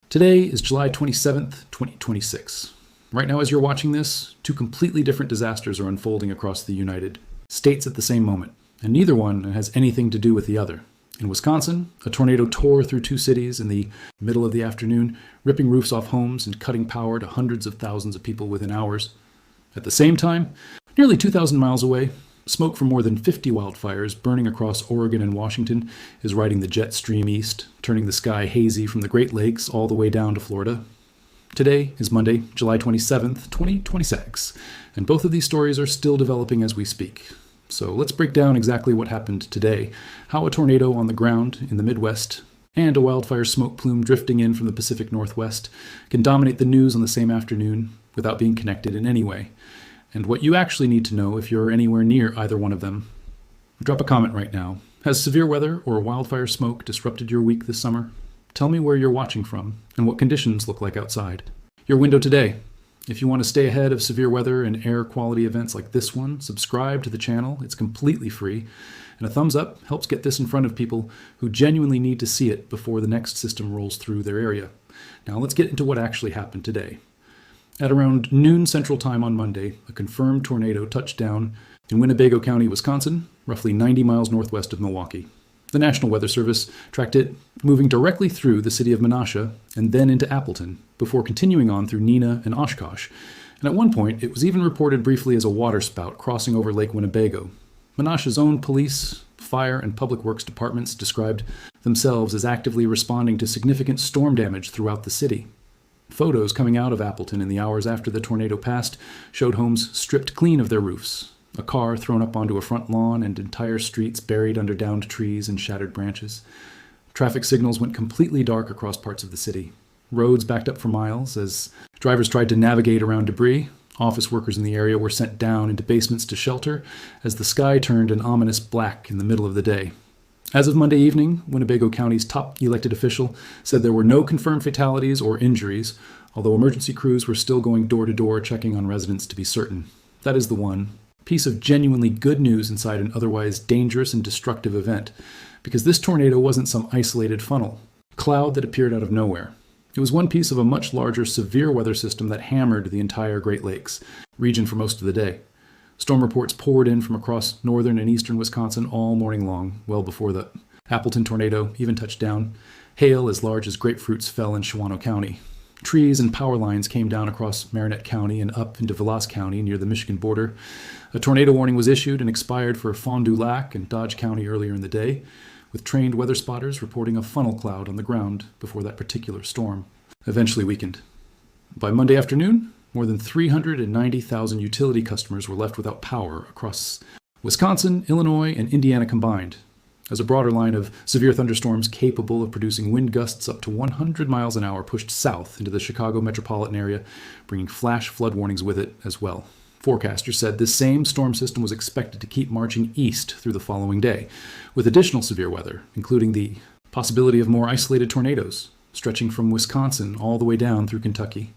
Today is July 27th, 2026. Right now, as you're watching this, two completely different disasters are unfolding across the United States at the same moment, and neither one has anything to do with the other. In Wisconsin, a tornado tore through two cities in the middle of the afternoon, ripping roofs off homes and cutting power to hundreds of thousands of people within hours. At the same time, nearly 2,000 miles away, smoke from more than 50 wildfires burning across Oregon and Washington is riding the jet stream east, turning the sky hazy from the Great Lakes all the way down to Florida. Today is Monday, July 27th, 2026, and both of these stories are still developing as we speak. So let's break down exactly what happened today, how a tornado on the ground in the Midwest and a wildfire smoke plume drifting in from the Pacific Northwest can dominate the news on the same afternoon without being connected in any way, and what you actually need to know if you're anywhere near either one of them. Drop a comment right now. Has severe weather or wildfire smoke disrupted your week this summer? Tell me where you're watching from and what conditions look like outside. Your window today. If you want to stay ahead of severe weather and air quality events like this one, subscribe to the channel. It's completely free. And a thumbs up helps get this in front of people who genuinely need to see it before the next system rolls through their area. Now let's get into what actually happened today. At around noon Central Time on Monday, a confirmed tornado touched down in Winnebago County, Wisconsin, roughly 90 miles northwest of Milwaukee. The National Weather Service tracked it moving directly through the city of Menasha and then into Appleton, before continuing on through Neenah and Oshkosh. And at one point, it was even reported briefly as a waterspout crossing over Lake Winnebago. Menasha's own police, fire, and public works departments described themselves as actively responding to significant storm damage throughout the city. Photos coming out of Appleton in the hours after the tornado passed showed homes stripped clean of their roofs, a car thrown up onto a front lawn, and entire streets buried under downed trees and shattered branches. Traffic signals went completely dark across parts of the city. Roads backed up for miles as drivers tried to navigate around debris. Office workers in the area were sent down into basements to shelter as the sky turned an ominous black in the middle of the day. As of Monday evening, Winnebago County's top elected official said there were no confirmed fatalities or injuries, although emergency crews were still going door to door checking on residents to be certain. That is the one piece of genuinely good news inside an otherwise dangerous and destructive event, because this tornado wasn't some isolated funnel, cloud that appeared out of nowhere. It was one piece of a much larger severe weather system that hammered the entire Great Lakes region for most of the day. Storm reports poured in from across northern and eastern Wisconsin all morning long, well before the Appleton tornado even touched down. Hail as large as grapefruits fell in Shawano County. Trees and power lines came down across Marinette County and up into Vilas County near the Michigan border. A tornado warning was issued and expired for Fond du Lac and Dodge County earlier in the day, with trained weather spotters reporting a funnel cloud on the ground before that particular storm eventually weakened. By Monday afternoon, more than 390,000 utility customers were left without power across Wisconsin, Illinois, and Indiana combined, as a broader line of severe thunderstorms capable of producing wind gusts up to 100 miles an hour pushed south into the Chicago metropolitan area, bringing flash flood warnings with it as well. Forecasters said this same storm system was expected to keep marching east through the following day, with additional severe weather, including the possibility of more isolated tornadoes, stretching from Wisconsin all the way down through Kentucky.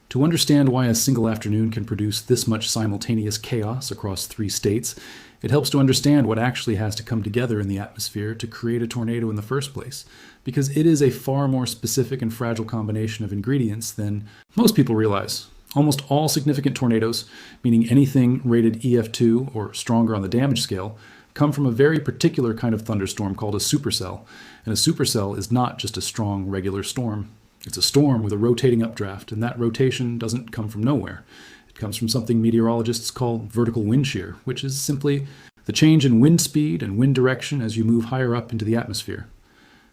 To understand why a single afternoon can produce this much simultaneous chaos across 3 states, it helps to understand what actually has to come together in the atmosphere to create a tornado in the first place, because it is a far more specific and fragile combination of ingredients than most people realize. Almost all significant tornadoes, meaning anything rated EF2 or stronger on the damage scale, come from a very particular kind of thunderstorm called a supercell, and a supercell is not just a strong, regular storm. It's a storm with a rotating updraft, and that rotation doesn't come from nowhere. It comes from something meteorologists call vertical wind shear, which is simply the change in wind speed and wind direction as you move higher up into the atmosphere.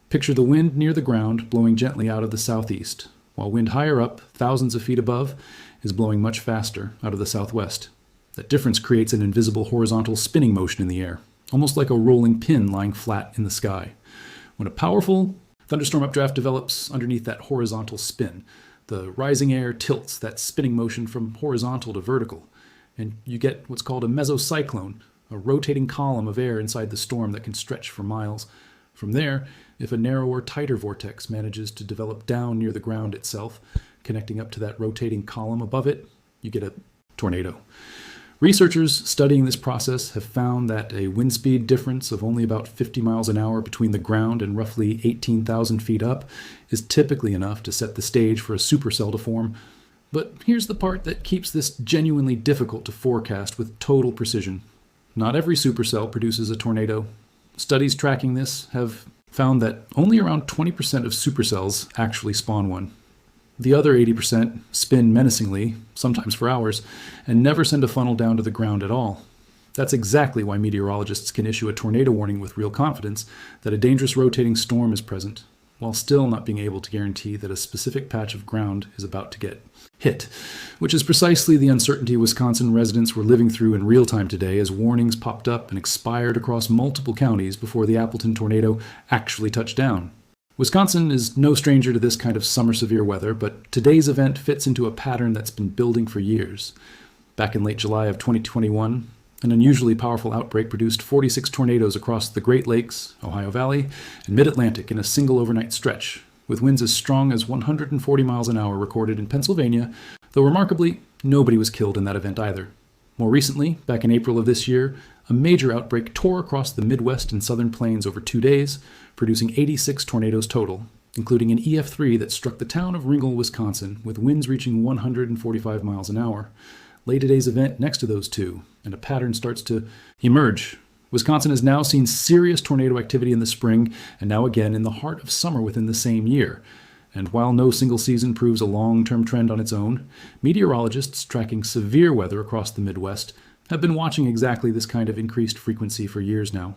Picture the wind near the ground blowing gently out of the southeast, while wind higher up, thousands of feet above, is blowing much faster out of the southwest. That difference creates an invisible horizontal spinning motion in the air, almost like a rolling pin lying flat in the sky. When a powerful thunderstorm updraft develops underneath that horizontal spin, the rising air tilts that spinning motion from horizontal to vertical, and you get what's called a mesocyclone, a rotating column of air inside the storm that can stretch for miles. From there, if a narrower, tighter vortex manages to develop down near the ground itself, connecting up to that rotating column above it, you get a tornado. Researchers studying this process have found that a wind speed difference of only about 50 miles an hour between the ground and roughly 18,000 feet up is typically enough to set the stage for a supercell to form. But here's the part that keeps this genuinely difficult to forecast with total precision. Not every supercell produces a tornado. Studies tracking this have found that only around 20% of supercells actually spawn one. The other 80% spin menacingly, sometimes for hours, and never send a funnel down to the ground at all. That's exactly why meteorologists can issue a tornado warning with real confidence that a dangerous rotating storm is present, while still not being able to guarantee that a specific patch of ground is about to get hit, which is precisely the uncertainty Wisconsin residents were living through in real time today as warnings popped up and expired across multiple counties before the Appleton tornado actually touched down. Wisconsin is no stranger to this kind of summer severe weather, but today's event fits into a pattern that's been building for years. Back in late July of 2021, an unusually powerful outbreak produced 46 tornadoes across the Great Lakes, Ohio Valley, and Mid-Atlantic in a single overnight stretch, with winds as strong as 140 miles an hour recorded in Pennsylvania, though remarkably, nobody was killed in that event either. More recently, back in April of this year, a major outbreak tore across the Midwest and Southern Plains over 2 days, producing 86 tornadoes total, including an EF3 that struck the town of Ringgold, Wisconsin, with winds reaching 145 miles an hour. Lay today's event next to those two, and a pattern starts to emerge. Wisconsin has now seen serious tornado activity in the spring, and now again in the heart of summer within the same year. And while no single season proves a long-term trend on its own, meteorologists tracking severe weather across the Midwest have been watching exactly this kind of increased frequency for years now.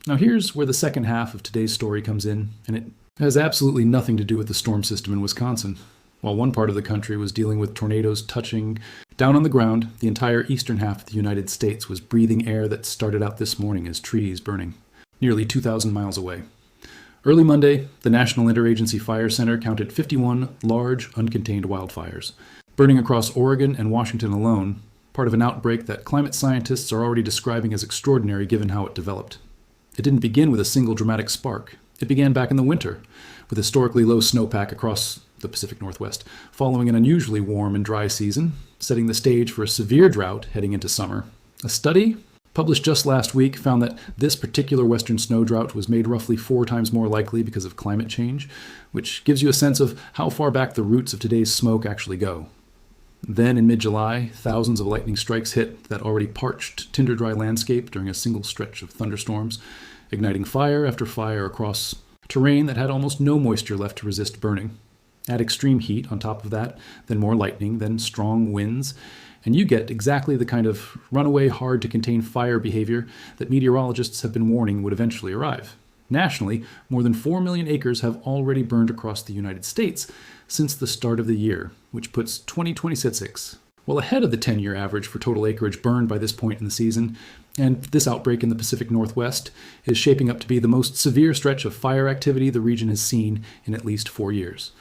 Now here's where the second half of today's story comes in, and it has absolutely nothing to do with the storm system in Wisconsin. While one part of the country was dealing with tornadoes touching down on the ground, the entire eastern half of the United States was breathing air that started out this morning as trees burning, nearly 2,000 miles away. Early Monday, the National Interagency Fire Center counted 51 large, uncontained wildfires, burning across Oregon and Washington alone, part of an outbreak that climate scientists are already describing as extraordinary given how it developed. It didn't begin with a single dramatic spark. It began back in the winter, with historically low snowpack across the Pacific Northwest, following an unusually warm and dry season, setting the stage for a severe drought heading into summer. A study published just last week found that this particular western snow drought was made roughly 4 times more likely because of climate change, which gives you a sense of how far back the roots of today's smoke actually go. Then in mid-July, thousands of lightning strikes hit that already parched, tinder-dry landscape during a single stretch of thunderstorms, igniting fire after fire across terrain that had almost no moisture left to resist burning. Add extreme heat on top of that, then more lightning, then strong winds, and you get exactly the kind of runaway, hard-to-contain fire behavior that meteorologists have been warning would eventually arrive. Nationally, more than 4 million acres have already burned across the United States since the start of the year, which puts 2026 well ahead of the 10-year average for total acreage burned by this point in the season, and this outbreak in the Pacific Northwest is shaping up to be the most severe stretch of fire activity the region has seen in at least 4 years.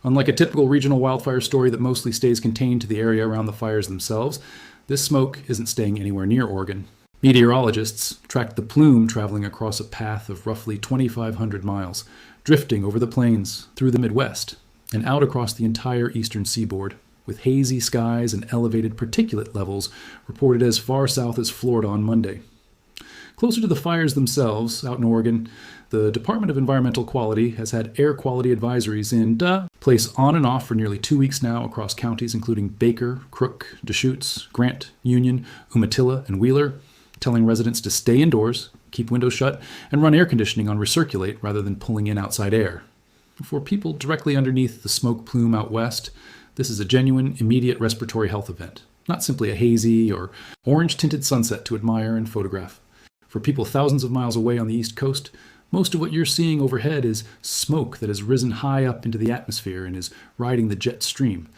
Unlike a typical regional wildfire story that mostly stays contained to the area around the fires themselves, this smoke isn't staying anywhere near Oregon. Meteorologists tracked the plume traveling across a path of roughly 2,500 miles, drifting over the plains, through the Midwest, and out across the entire eastern seaboard, with hazy skies and elevated particulate levels reported as far south as Florida on Monday. Closer to the fires themselves, out in Oregon, the Department of Environmental Quality has had air quality advisories in place on and off for nearly 2 weeks now across counties including Baker, Crook, Deschutes, Grant, Union, Umatilla, and Wheeler, telling residents to stay indoors, keep windows shut, and run air conditioning on recirculate rather than pulling in outside air. For people directly underneath the smoke plume out west, this is a genuine, immediate respiratory health event, not simply a hazy or orange-tinted sunset to admire and photograph. For people thousands of miles away on the East Coast, most of what you're seeing overhead is smoke that has risen high up into the atmosphere and is riding the jet stream,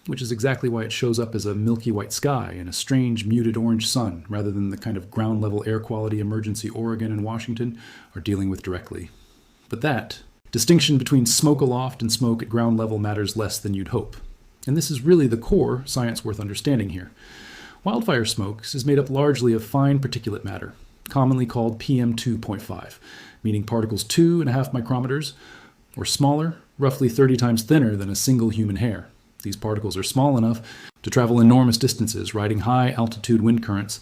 which is exactly why it shows up as a milky white sky and a strange muted orange sun rather than the kind of ground-level air quality emergency Oregon and Washington are dealing with directly. But that distinction between smoke aloft and smoke at ground level matters less than you'd hope. And this is really the core science worth understanding here. Wildfire smoke is made up largely of fine particulate matter, commonly called PM2.5, meaning particles 2.5 micrometers, or smaller, roughly 30 times thinner than a single human hair. These particles are small enough to travel enormous distances, riding high-altitude wind currents,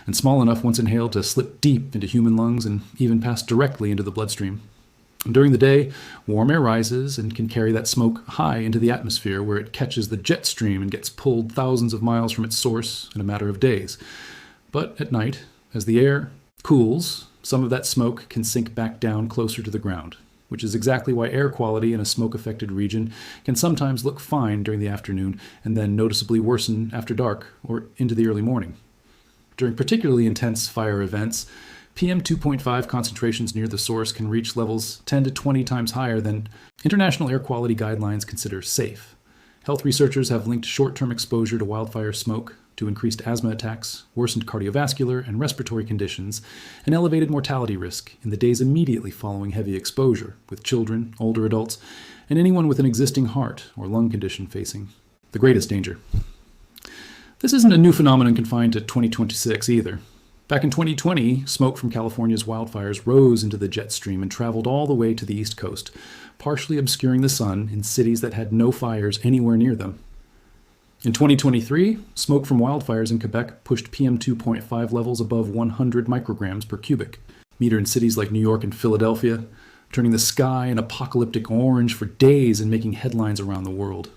and small enough once inhaled to slip deep into human lungs and even pass directly into the bloodstream. During the day, warm air rises and can carry that smoke high into the atmosphere, where it catches the jet stream and gets pulled thousands of miles from its source in a matter of days. But at night, as the air cools, some of that smoke can sink back down closer to the ground, which is exactly why air quality in a smoke-affected region can sometimes look fine during the afternoon and then noticeably worsen after dark or into the early morning. During particularly intense fire events, PM 2.5 concentrations near the source can reach levels 10 to 20 times higher than international air quality guidelines consider safe. Health researchers have linked short-term exposure to wildfire smoke to increased asthma attacks, worsened cardiovascular and respiratory conditions, and elevated mortality risk in the days immediately following heavy exposure, with children, older adults, and anyone with an existing heart or lung condition facing the greatest danger. This isn't a new phenomenon confined to 2026 either. Back in 2020, smoke from California's wildfires rose into the jet stream and traveled all the way to the East Coast, partially obscuring the sun in cities that had no fires anywhere near them. In 2023, smoke from wildfires in Quebec pushed PM 2.5 levels above 100 micrograms per cubic meter in cities like New York and Philadelphia, turning the sky an apocalyptic orange for days and making headlines around the world.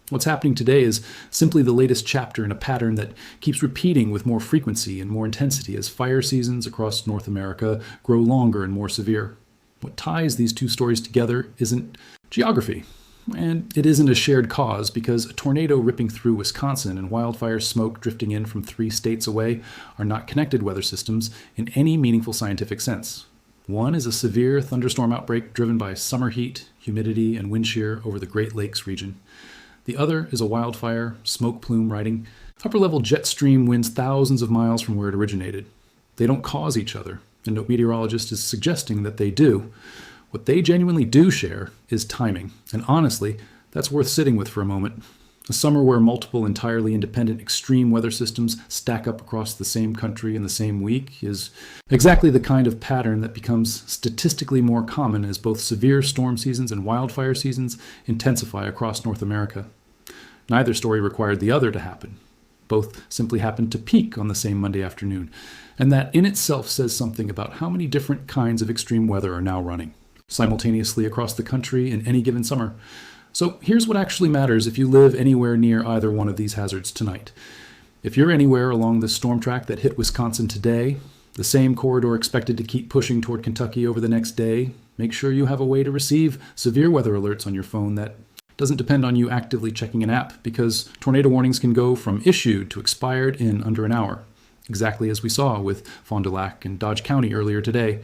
What's happening today is simply the latest chapter in a pattern that keeps repeating with more frequency and more intensity as fire seasons across North America grow longer and more severe. What ties these two stories together isn't geography, and it isn't a shared cause, because a tornado ripping through Wisconsin and wildfire smoke drifting in from 3 states away are not connected weather systems in any meaningful scientific sense. One is a severe thunderstorm outbreak driven by summer heat, humidity, and wind shear over the Great Lakes region. The other is a wildfire, smoke plume riding upper-level jet stream winds thousands of miles from where it originated. They don't cause each other, and no meteorologist is suggesting that they do. What they genuinely do share is timing, and honestly, that's worth sitting with for a moment. A summer where multiple entirely independent extreme weather systems stack up across the same country in the same week is exactly the kind of pattern that becomes statistically more common as both severe storm seasons and wildfire seasons intensify across North America. Neither story required the other to happen. Both simply happened to peak on the same Monday afternoon, and that in itself says something about how many different kinds of extreme weather are now running simultaneously across the country in any given summer. So here's what actually matters if you live anywhere near either one of these hazards tonight. If you're anywhere along the storm track that hit Wisconsin today, the same corridor expected to keep pushing toward Kentucky over the next day, make sure you have a way to receive severe weather alerts on your phone that doesn't depend on you actively checking an app, because tornado warnings can go from issued to expired in under an hour, exactly as we saw with Fond du Lac and Dodge County earlier today.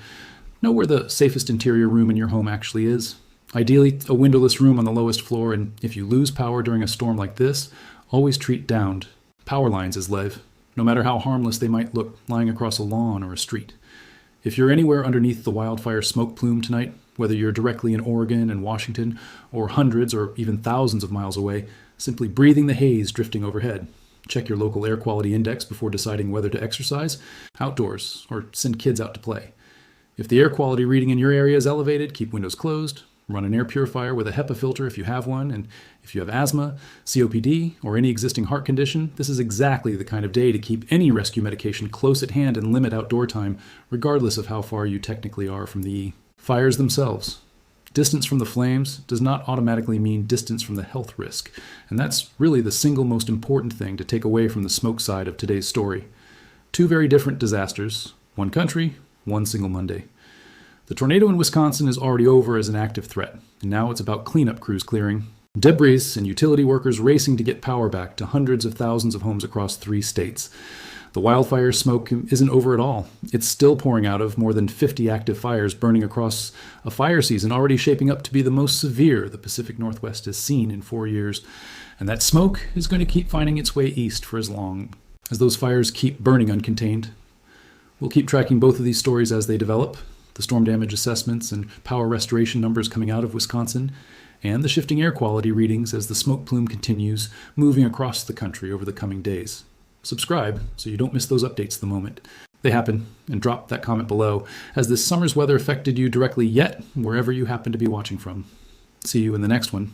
Know where the safest interior room in your home actually is. Ideally, a windowless room on the lowest floor, and if you lose power during a storm like this, always treat downed power lines as lev, no matter how harmless they might look lying across a lawn or a street. If you're anywhere underneath the wildfire smoke plume tonight, whether you're directly in Oregon and Washington, or hundreds or even thousands of miles away, simply breathing the haze drifting overhead. Check your local air quality index before deciding whether to exercise outdoors or send kids out to play. If the air quality reading in your area is elevated, keep windows closed, run an air purifier with a HEPA filter if you have one, and if you have asthma, COPD, or any existing heart condition, this is exactly the kind of day to keep any rescue medication close at hand and limit outdoor time, regardless of how far you technically are from the fires themselves. Distance from the flames does not automatically mean distance from the health risk, and that's really the single most important thing to take away from the smoke side of today's story. 2 very different disasters, one country, one single Monday. The tornado in Wisconsin is already over as an active threat, and now it's about cleanup crews clearing debris and utility workers racing to get power back to hundreds of thousands of homes across 3 states. The wildfire smoke isn't over at all. It's still pouring out of more than 50 active fires burning across a fire season already shaping up to be the most severe the Pacific Northwest has seen in 4 years. And that smoke is going to keep finding its way east for as long as those fires keep burning uncontained. We'll keep tracking both of these stories as they develop, the storm damage assessments and power restoration numbers coming out of Wisconsin, and the shifting air quality readings as the smoke plume continues moving across the country over the coming days. Subscribe so you don't miss those updates the moment they happen, and drop that comment below. Has this summer's weather affected you directly yet, wherever you happen to be watching from? See you in the next one.